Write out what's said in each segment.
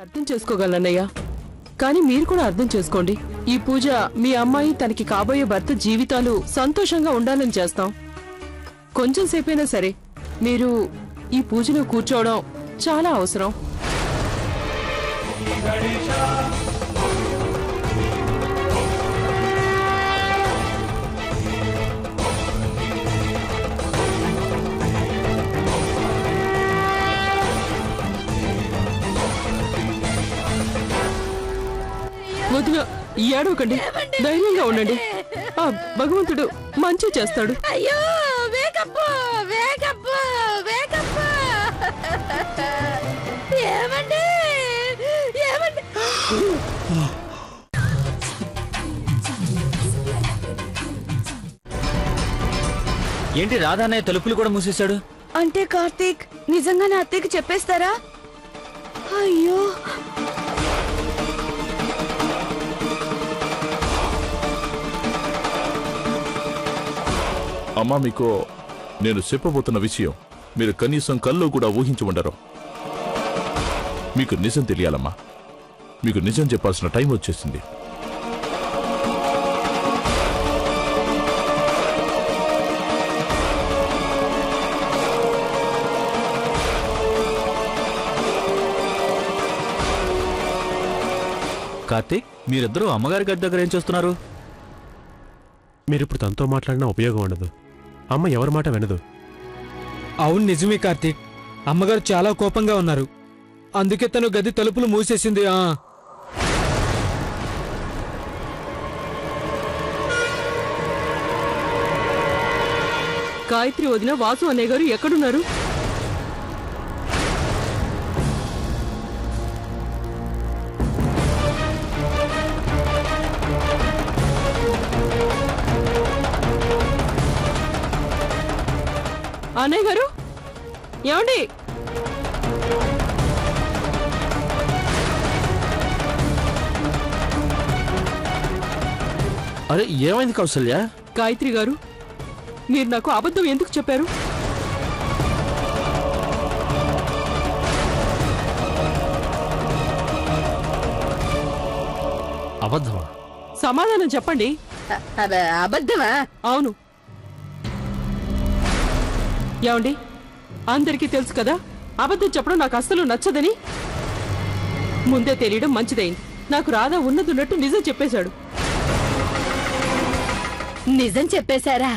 అర్థం చేసుకోగలనయ్యా, కానీ మీరు కూడా అర్థం చేసుకోండి. ఈ పూజ మీ అమ్మాయి తనకి కాబోయే భర్త జీవితాలు సంతోషంగా ఉండాలని చేస్తాం. కొంచెం సేపైనా సరే మీరు ఈ పూజలో కూర్చోవడం చాలా అవసరం. వదిన ఏడవకండి, ధైర్యంగా ఉండండి. ఆ భగవంతుడు మంచి చేస్తాడు. అయ్యో వేగప్పు వేగప్పు వేగప్పు ఏమండి ఏమండి ఏంటి రాధాన్నయ్య తలుపులు కూడా మూసేశాడు? అంటే కార్తీక్ నిజంగా నా అత్తయ్యకి చెప్పేస్తారా? అయ్యో అమ్మా, మీకు నేను చెప్పబోతున్న విషయం మీరు కనీసం కల్లో కూడా ఊహించి ఉండరు. మీకు నిజం తెలియాలమ్మా. మీకు నిజం చెప్పాల్సిన టైం వచ్చేసింది. కార్తీక్, మీరిద్దరూ అమ్మగారి గది దగ్గర ఏం చేస్తున్నారు? మీరిప్పుడు తనతో మాట్లాడినా ఉపయోగం ఉండదు. అమ్మ ఎవరి మాట వినదు. అవును నిజమే కార్తీక్, అమ్మగారు చాలా కోపంగా ఉన్నారు. అందుకే తను గది తలుపులు మూసేసింది. గాయత్రి వదిన, వాసు అన్నయ్య గారు ఎక్కడున్నారు? అన్నయ్య గారు, ఏమండి? అరే ఏమైంది కౌసల్య? గాయత్రి గారు, మీరు నాకు అబద్ధం ఎందుకు చెప్పారు? అబద్ధమా? సమాధానం చెప్పండి. అబద్ధమా? అవును. ఏమండి, అందరికీ తెలుసు కదా అబద్ధం చెప్పడం నాకు అస్సలు నచ్చదని. ముందే తెలియడం మంచిదైంది. నాకు రాధా ఉన్నదున్నట్టు నిజం చెప్పేశాడు. నిజం చెప్పేశారా?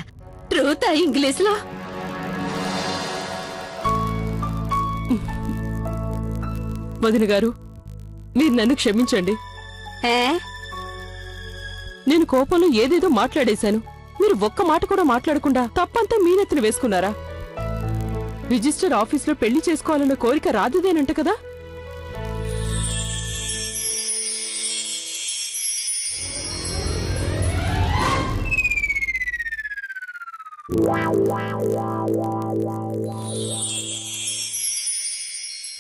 ట్రూతా ఇంగ్లీష్ లో? వదిన గారు, మీరు నన్ను క్షమించండి. నేను కోపంలో ఏదేదో మాట్లాడేశాను. మీరు ఒక్క మాట కూడా మాట్లాడకుండా తప్పంతా మీనెత్తిన వేసుకున్నారా? రిజిస్టర్ ఆఫీస్లో పెళ్లి చేసుకోవాలన్న కోరిక రాధదేనంట కదా?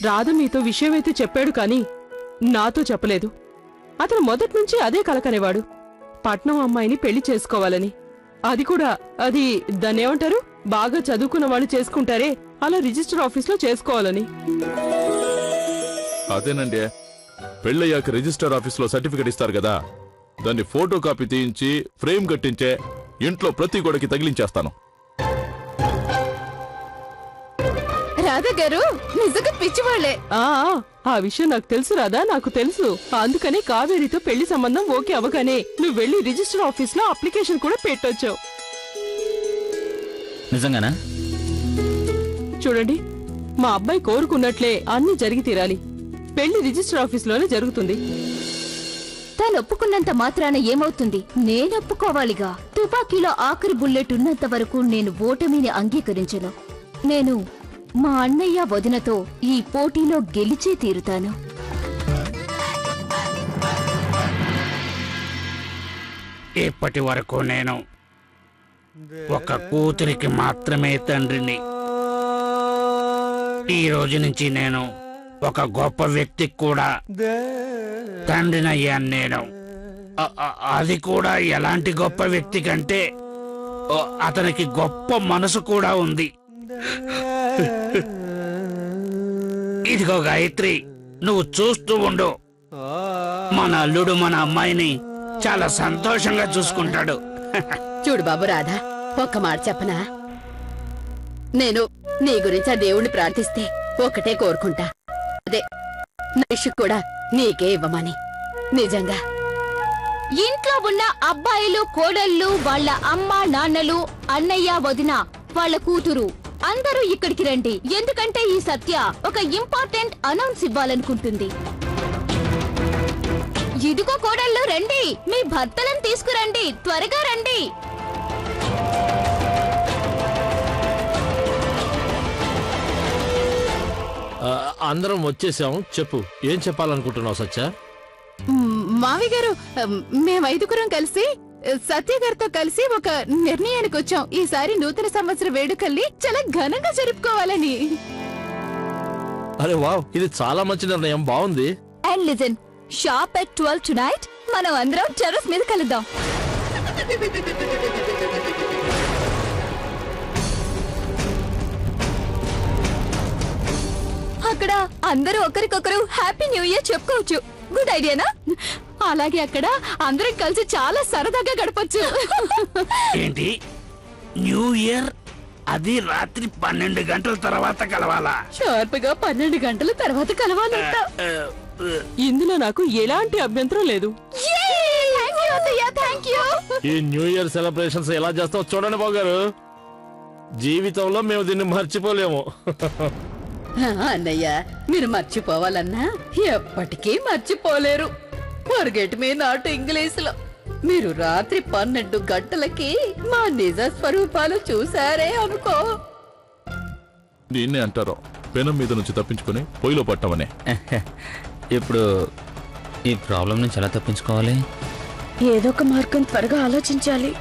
రాధ మీతో విషయమైతే చెప్పాడు కానీ నాతో చెప్పలేదు. అతను మొదటి నుంచి అదే కలకనేవాడు, పట్నం అమ్మాయిని పెళ్లి చేసుకోవాలని. అది కూడా అది దాన్నేమంటారు, బాగా చదువుకున్న వాళ్ళు చేసుకుంటారే అలా రిజిస్టర్ ఆఫీస్లో చేసుకోవాలని. అదేనండి, పెళ్ళయ్యాక రిజిస్టర్ ఆఫీస్లో సర్టిఫికెట్ ఇస్తారు కదా, దాన్ని ఫోటో కాపీ తీయించి ఫ్రేమ్ కట్టించే ఇంట్లో ప్రతి గోడకి తగిలించేస్తాను. రాధా గారు నిజంగా పిచ్చివాళ్లే. ఆ విషయం నాకు తెలుసు రాధా, నాకు తెలుసు. అందుకనే కావేరితో పెళ్లి సంబంధం ఓకే అవగానే నువ్వు వెళ్లి రిజిస్టర్ ఆఫీస్ లో అప్లికేషన్ కూడా పెట్టొచ్చావు. నిజంగానా? చూడండి, మా అబ్బాయి కోరుకున్నట్లే అన్ని జరిగి తీరాలి. పెళ్లి రిజిస్టర్ ఆఫీస్ లోనే జరుగుతుంది. తను ఒప్పుకున్నంత మాత్రాన ఏమవుతుంది? నేను ఒప్పుకోవాలిగా. తుపాకీలో ఆఖరి బుల్లెట్ ఉన్నంత వరకు నేను ఓటమిని అంగీకరించను. నేను మా అన్నయ్య వదినతో ఈ పోటీలో గెలిచే తీరుతాను. ఇప్పటి వరకు నేను ఒక కూతురికి మాత్రమే తండ్రిని. ఈ రోజు నుంచి నేను ఒక గొప్ప వ్యక్తికి కూడా తండ్రినయ్యాను. నేను అది కూడా ఎలాంటి గొప్ప వ్యక్తి కంటే అతనికి గొప్ప మనసు కూడా ఉంది. ఇదిగో గాయత్రి, నువ్వు చూస్తూ ఉండు. మన అల్లుడు మన అమ్మాయిని చాలా సంతోషంగా చూసుకుంటాడు. చూడు బాబు రాధా, ఒక్క మాట చెప్పనా? నేను నీ గురించి ఆ దేవుణ్ణి ప్రార్థిస్తే ఒకటే కోరుకుంటా, అదే నైషు కూడా నీకే ఇవ్వమని. నిజంగా ఇంట్లో ఉన్న అబ్బాయిలు, కోడళ్ళు, వాళ్ళ అమ్మ, నాన్నలు, అన్నయ్య, వదిన, వాళ్ళ కూతురు అందరూ ఇక్కడికి రండి. ఎందుకంటే ఈ సత్య ఒక ఇంపార్టెంట్ అనౌన్స్ ఇవ్వాలనుకుంటుంది. ఇదిగో కోడళ్ళు, రండి, మీ భర్తలను తీసుకురండి, త్వరగా రండి. అందరం వచ్చేసాం. చెప్పు, ఏం చెప్పాలనుకుంటున్నావు సత్య? మావి గారు, మేమైదుగురం కలిసి సత్య గారితో కలిసి ఒక నిర్ణయానికి వచ్చాం. ఈసారి నూతన సంవత్సర వేడుకల్ని చాలా ఘనంగా జరుపుకోవాలని. అరే వావ్, ఇది చాలా మంచి నిర్ణయం, బాగుంది. And listen, shop at 12 tonight మనం అందరం టెర్రస్ మీద కలుద్దాం. అక్కడ అందరూ ఒకరికొకరు హ్యాపీ న్యూ ఇయర్ చెప్పుకోవచ్చు. గుడ్ ఐడియానా? అలాగే అక్కడ అందరం కలిసి చాలా సరదాగా గడపచ్చు. ఏంటి న్యూ ఇయర్? అది రాత్రి 12 గంటల తర్వాత కలవాలా? షార్ప్ గా 12 గంటల తర్వాత కలవాలంట. ఇందులో నాకు ఎలాంటి అభ్యంతరం లేదు. ఈ న్యూ ఇయర్ సెలబ్రేషన్స్ ఎలా చేస్తావు చూడండి బావగారు. జీవితంలో మేము దీన్ని మర్చిపోలేము. అన్నయ్య, మీరు మర్చిపోవాలన్నా ఎప్పటికీ మర్చిపోలేరు. ఫర్గెట్ మీ నాట్ ఇంగ్లీష్ లో. మీరు రాత్రి 12 గంటలకి మా నిజ స్వరూపాలు చూసారే అనుకో. దీన్నే అంటారు పెనం మీద నుంచి తప్పించుకుని పొయ్యిలో పట్టమనే. ఇప్పుడు ఈ ప్రాబ్లం నుంచి ఎలా తప్పించుకోవాలి? ఏదో ఒక మార్గం త్వరగా ఆలోచించాలి.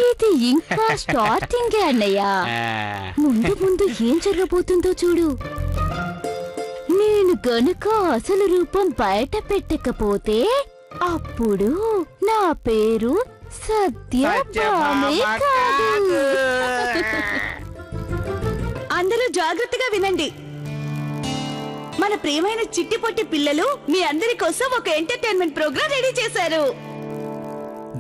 ఇది ఇంకా స్టార్టింగ్ అన్నయ్య. ముందు ముందు ఏం జరగబోతుందో చూడు. నేను గనుక అసలు రూపం బయట పెట్టకపోతే అప్పుడు నా పేరు సత్యభామే కాదు. అందరూ జాగ్రత్తగా వినండి. మన ప్రియమైన చిట్టి పొట్టి పిల్లలు మీ అందరి కోసం ఒక ఎంటర్టైన్మెంట్ ప్రోగ్రామ్ రెడీ చేశారు.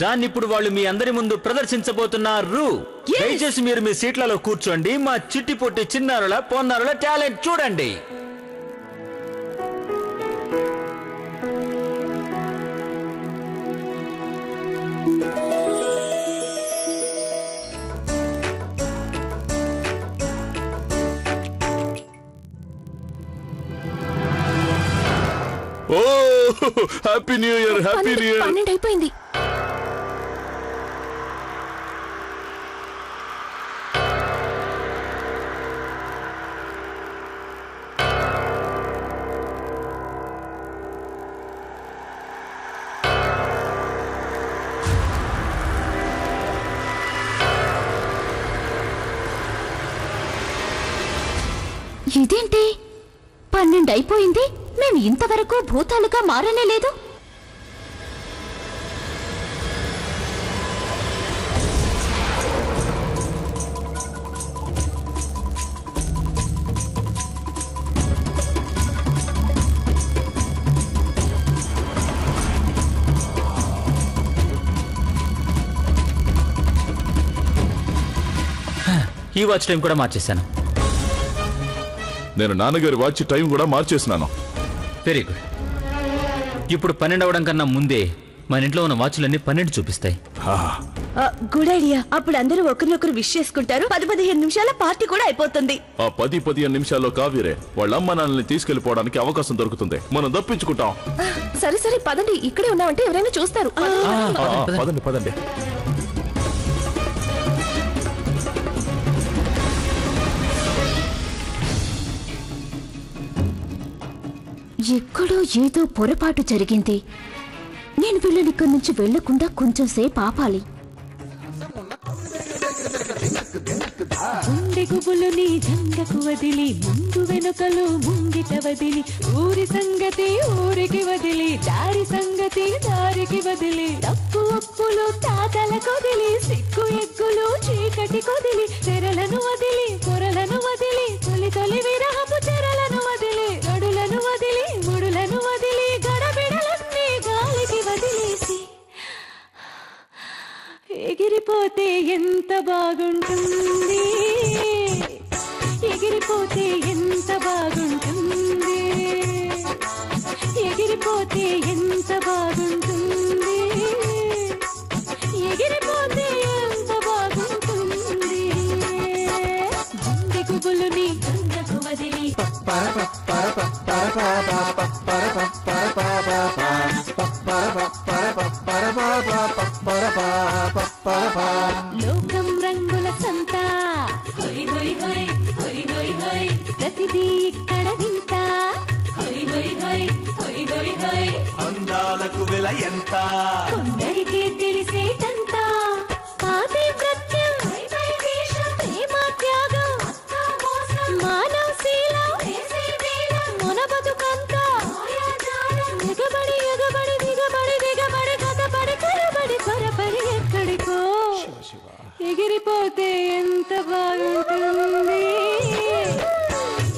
దాన్ని ఇప్పుడు వాళ్ళు మీ అందరి ముందు ప్రదర్శించబోతున్నారు. దయచేసి మీరు మీ సీట్లలో కూర్చోండి. మా చిట్టి పొట్టి చిన్నారుల పొన్నారుల టాలెంట్ చూడండి. ఓ happy new year, happy new year. 12 అయిపోయింది. ఇదేంటి 12 అయిపోయింది, మేము ఇంతవరకు భూతాలుగా మారనే లేదు. ఈ వాచ్ టైం కూడా మార్చేశాను. నేను నాన్నగారి వాచ్ టైం కూడా మార్చేసినాను. Very good. ఇప్పుడు 12 అవడం కన్నా ముందే మన ఇంట్లో ఉన్న వాచ్లన్నీ 12 చూపిస్తాయి. Good idea. అప్పుడు అందరూ ఒకరినొకరు విష్ చేసుకుంటారు. 10-15 నిమిషాల పార్టీ కూడా అయిపోతుంది. ఆ 10-15 నిమిషాల్లో కావ్యరే వాళ్ళ అమ్మ నాన్నల్ని తీసుకెళ్లిపోవడానికి అవకాశం దొరుకుతుంది. మనం తప్పించుకుంటాం. సరే సరే పదండి, ఇక్కడే ఉన్నామంటే ఎవరైనా చూస్తారు. పదండి పదండి. ఎక్కడో ఏదో పొరపాటు జరిగింది. నేను వీళ్ళని ఇక్కడి నుంచి వెళ్లకుండా కొంచెం సేపు ఆపాలి. గుండె గుబులుని జంగకు వదిలి ముందు వెనుకలు ముంగిట వదిలి ఊరి సంగతి ఊరికి వదిలి దారి సంగతి దారికి వదిలి తప్పు ఒప్పులు తాతల కొదిలి సిక్కు ఎగ్గులు చీకటి కొదిలి తెరలను వదిలి పొరలను వదిలి తొలి తొలి విరహపు తెరలను వదిలి గడులను వదిలి ముడులను వదిలి గడబిడలన్నీ గాలికి వదిలేసి ఎగిరిపోతే ఎంత బాగుంటుంది, ఎగిరిపోతే ఎంత బాగుంటుంది, ఎగిరిపోతే ఎంత బాగుంటుంది, ఎగిరిపోతే ఎంత బాగుంటుంది. గుండె గుబులుని గంగకు వదిలి లోకం రంగుల సంత ప్రతిదీ ఇక్కడ వింత అందాలకు వెల ఎంత కొందరికే తెలిసేటంత పాతివ్రత్యం ప్రేమ త్యాగం మానవశీల మన బతుకంత ఎగబడి ఎగబడి దిగబడి దిగబడి కథబడి కరబడి కొరబడి ఎక్కడికో ఎగిరిపోతే ఎంత బాగుంటుంది,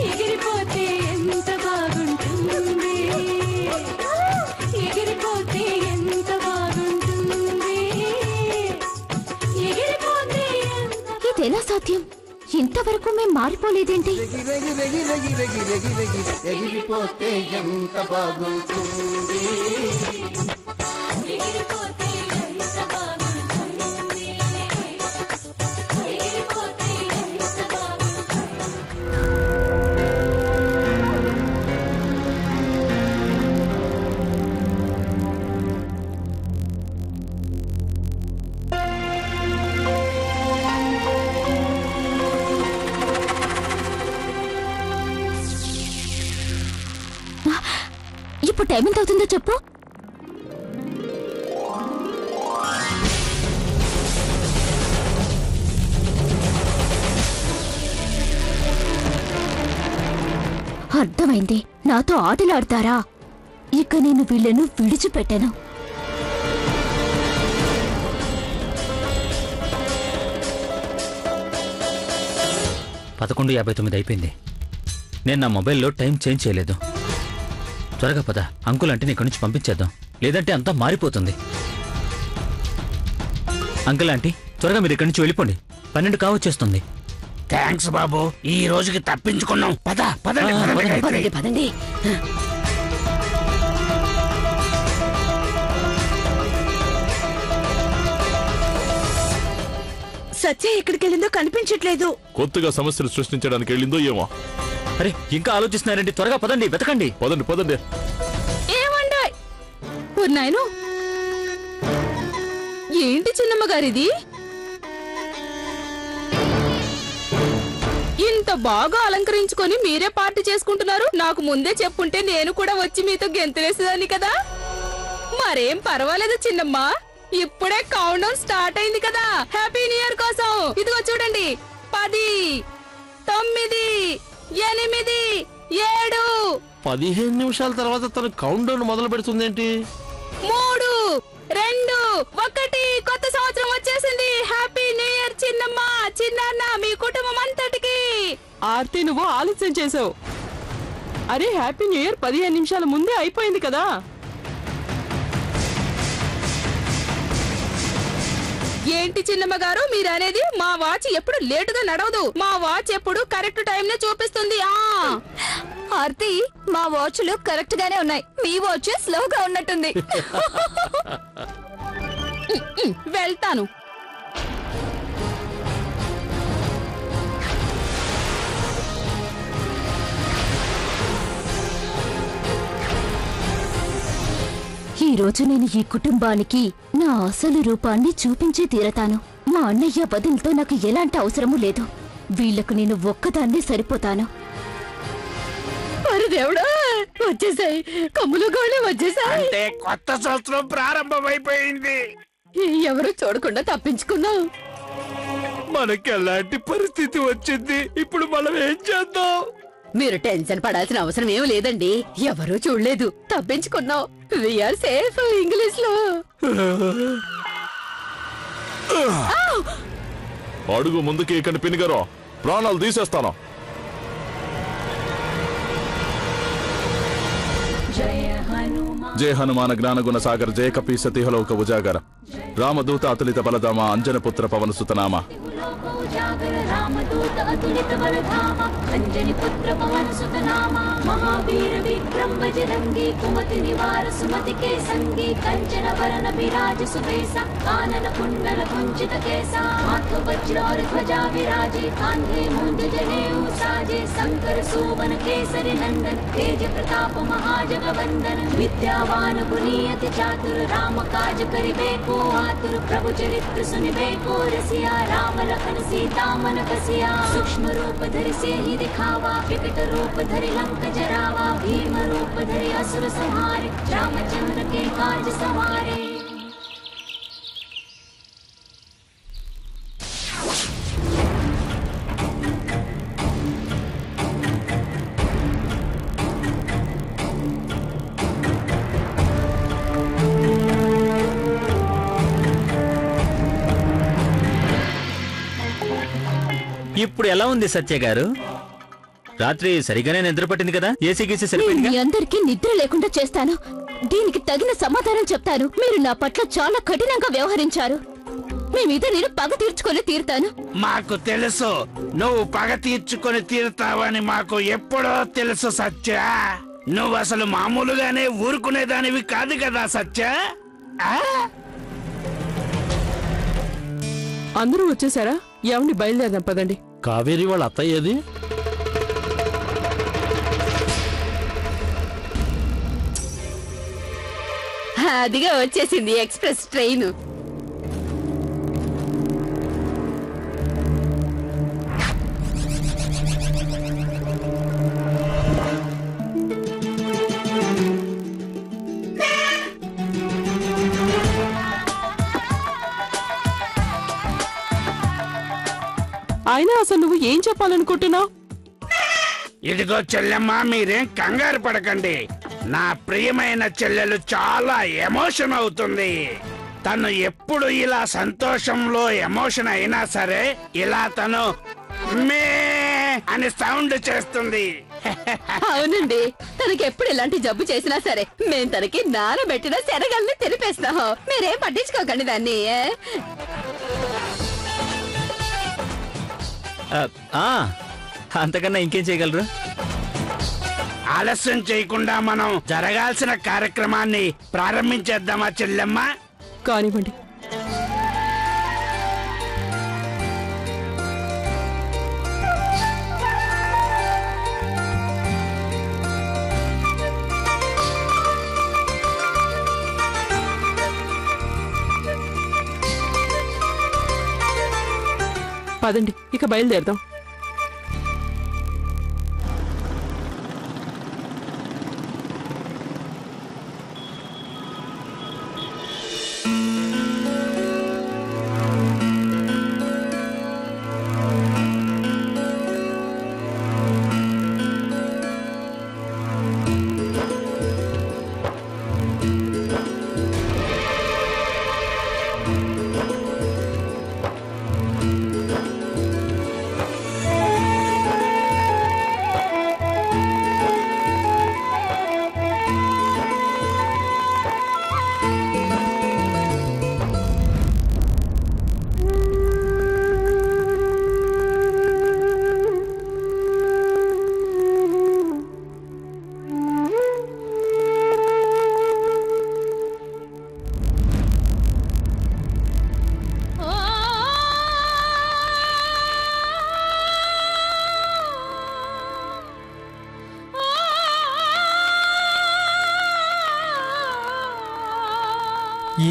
ఎగిరిపోతే ఎంత బాగుంటుంది, ఎగిరిపోతే ఎంత బాగుంటుంది, ఎగిరిపోతే ఇదెలా సాధ్యం? ఇంతవరకు మేం మారిపోలేదేంటి? ఎగిరిపోతే ఎంత బాగుంటుంది. ఎగిరిపోతే ఎంత బాగుంటుంది, ఎగిరిపోతే ఎంత బాగుంటుంది. ఇప్పుడు టైం ఎంత అవుతుందో చెప్పు. అర్థమైంది. నాతో ఆటలాడతారా? ఇక నేను వీళ్ళను విడిచిపెట్టాను. పదకొండు 59 అయిపోయింది. నేను నా మొబైల్లో టైం చేంజ్ చేయలేదు. త్వరగా పద, అంకుల్ అంటే ఇక్కడి నుంచి పంపించేద్దాం, లేదంటే అంతా మారిపోతుంది. అంకుల్ ఆంటీ, త్వరగా మీరు ఇక్కడి నుంచి వెళ్ళిపోండి, 12 కావచ్చేస్తుంది. థ్యాంక్స్ బాబు, ఈ రోజుకి తప్పించుకున్నాం. పద పదండి పదండి పదండి. సత్య ఎక్కడికి వెళ్ళిందో కనిపించట్లేదు. కొత్తగా సమస్యలు సృష్టించడానికి వెళ్ళిందో ఏమో. అరే ఇంకా ఆలోచిస్తున్నారండి, త్వరగా పదండి, వెతకండి. పదండి పదండి. ఏమండా నాయను, ఏంటి చిన్నమ్మ గారిది? ఇంత బాగా అలంకరించుకొని మీరే పార్టీ చేసుకుంటున్నారు. నాకు ముందే చెప్పుంటే నేను కూడా వచ్చి మీతో గెంతులేసేదాన్ని కదా. మరేం పర్వాలేదు చిన్నమ్మ, ఇప్పుడే కౌంట్ డౌన్ స్టార్ట్ అయింది కదా హ్యాపీ న్యూ ఇయర్ కోసం. ఇదిగో చూడండి, 10, 9, 8, 7. 15 నిమిషాల తర్వాత తను కౌంట్ డౌన్ మొదలు పెడుతుందేంటి? 3, 2, 1 కొత్త సంవత్సరం వచ్చేసింది. హ్యాపీ న్యూ ఇయర్ చిన్నమ్మ, చిన్నాన్న, మీ కుటుంబం అంతటికి. ఆర్తి, నువ్వు ఆలస్యం చేసావు. అరే హ్యాపీ న్యూ ఇయర్ 15 నిమిషాల ముందే అయిపోయింది కదా. ఏంటి చిన్నమ్మ గారు మీరనేది? మా వాచ్ ఎప్పుడు లేటుగా నడవదు, మా వాచ్ ఎప్పుడు కరెక్ట్ టైం నే చూపిస్తుంది. ఆర్తి, మా వాచ్లు కరెక్ట్ గానే ఉన్నాయి, మీ వాచ్ స్లోగా ఉన్నట్టుంది. వెళ్తాను. ఈ రోజు నేను ఈ కుటుంబానికి నా అసలు రూపాన్ని చూపించి తీరతాను. మా అన్నయ్య వదినతో నాకు ఎలాంటి అవసరమూ లేదు. వీళ్లకు నేను ఒక్కదాన్నే సరిపోతాను. అరే దేవుడా, వచ్చేసాయి, కమ్ములు గోళ్ళు వచ్చేసాయి. అంటే కొత్త సంవత్సరం ప్రారంభమైపోయింది. ఎవరు చూడకుండా తప్పించుకున్నాం. మనకి ఎలాంటి పరిస్థితి వచ్చింది, ఇప్పుడు మనం ఏం చేద్దాం? మీరు టెన్షన్ పడాల్సిన అవసరం ఏం లేదండి, ఎవరూ చూడలేదు, తప్పించుకున్నాం. We are safe. ఇంగ్లీష్ లో అడుగు ముందుకి ఇక్కడ పినిగరో, ప్రాణాలు తీసేస్తాను. జయ హనుమాన జ్ఞానగుణ సాగర జయ కపీ సతిహలోక ఉజాగర రామదూత అతులిత బలధామ అంజనపుత్ర పవన సుతనామ. రామదూత అతులిత బలధామ అంజని పుత్ర పవన సుతనామ. మహావీర విక్రమ బజరంగి కుమతి నివార సుమతి కే సంగి. కంచన వరన విరాజ సువేశ కానన కుండల కుంచిత కేశ. हाथ वज्र और ध्वजा विराजे कांधे मूंज जनेऊ साजे. शंकर सुवन केसरी नंदन तेज प्रताप महाजगवंदन. विद्यावान गुणी अति चातुर राम काज करिबे को आतुर. प्रभु चरित्र सुनिबे को रसिया राम लखन सीता मन बसिया. सूक्ष्म रूप धरि सिंहि दिखावा विकट रूप धरि लंक जरावा. भीम रूप धरि असुर संहारे रामचंद्र के काज संवारे. ఇప్పుడు ఎలా ఉంది సత్య గారు? రాత్రి సరిగానే నిద్ర పట్టింది కదా? ఏసీ గీసి సరిపోయింది. మీ అందరికీ నిద్ర లేకుండా చేస్తాను. దీనికి తగిన సమాధానం చెప్తాను. మీరు నా పట్ల చాలా కఠినంగా వ్యవహరించారు. మీ మీద నేను పగ తీర్చుకొని తీరుతాను. మాకు తెలుసు, నువ్వు పగ తీర్చుకొని తీరుతావని మాకు ఎప్పుడో తెలుసు సత్య. నువ్వు అసలు మామూలుగానే ఊరుకునేదానివి కాదు కదా సత్య. అందరూ వచ్చేసారా? ఎవరిని బయలుదేరదాం పదండి. కావేరి వాళ్ళ అత్తయ్యేది? అదిగా వచ్చేసింది ఎక్స్ప్రెస్ ట్రైన్. అయినా అసలు నువ్వు ఏం చెప్పాలనుకుంటున్నావు? ఇదిగో చెల్లెమ్మ, మీరేం కంగారు పడకండి. నా ప్రియమైన చెల్లెలు చాలా ఎమోషన్ అవుతుంది. తను ఎప్పుడు ఇలా సంతోషంలో ఎమోషన్ అయినా సరే ఇలా తను మే అని సౌండ్ చేస్తుంది. అవునండి, తనకి ఎప్పుడు ఇలాంటి జబ్బు చేసినా సరే మేం తనకి నానబెట్టిన శనగల్ని తినిపేస్తాం. మీరేం పట్టించుకోకండి దాన్ని. అంతకన్నా ఇంకేం చేయగలరు? ఆలస్యం చేయకుండా మనం జరగాల్సిన కార్యక్రమాన్ని ప్రారంభించేద్దామా చెల్లెమ్మ? కానివ్వండి. పదండి, ఇక బయలుదేరదాం.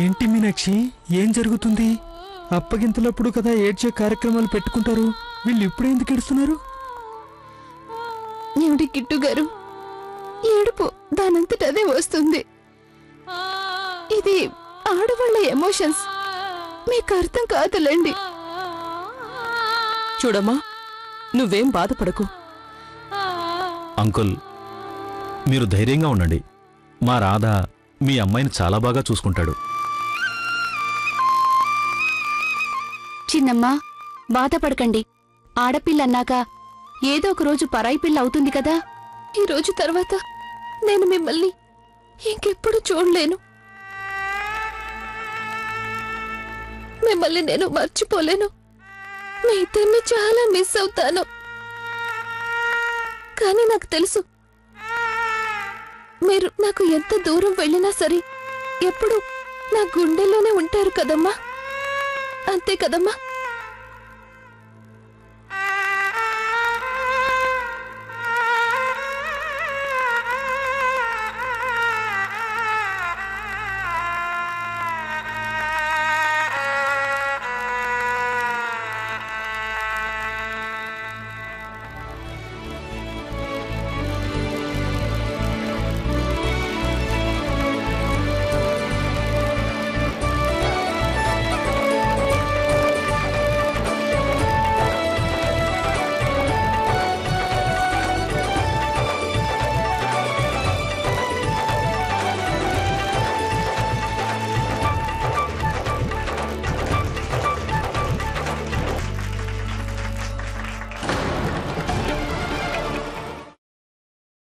ఏంటి మీనాక్షి, ఏం జరుగుతుంది? అప్పగింతలప్పుడు కదా ఏడ్చే కార్యక్రమాలు పెట్టుకుంటారు, వీళ్ళు ఇప్పుడు ఎందుకు ఏడుస్తున్నారు? ఏమిటి కిట్టు గారు, ఏడుపు దానంతట అదే వస్తుంది. ఇది ఆడవాళ్ళ ఎమోషన్స్, మీకు అర్థం కాదులేండి. చూడమ్మా, నువ్వేం బాధపడకు. అంకుల్, మీరు ధైర్యంగా ఉండండి. మా రాధ మీ అమ్మాయిని చాలా బాగా చూసుకుంటాడు. చిన్నమ్మా, బాధపడకండి. ఆడపిల్లన్నాక ఏదో ఒక రోజు పరాయి పిల్ల అవుతుంది కదా. ఈ రోజు తర్వాత నేను మిమ్మల్ని ఇంకెప్పుడు చూడలేను. మిమ్మల్ని నేను మర్చిపోలేను. మీ ఇద్దరిని చాలా మిస్ అవుతాను. కానీ నాకు తెలుసు, మీరు నాకు ఎంత దూరం వెళ్ళినా సరే ఎప్పుడు నా గుండెల్లోనే ఉంటారు కదమ్మా. అంతే కదమ్మా?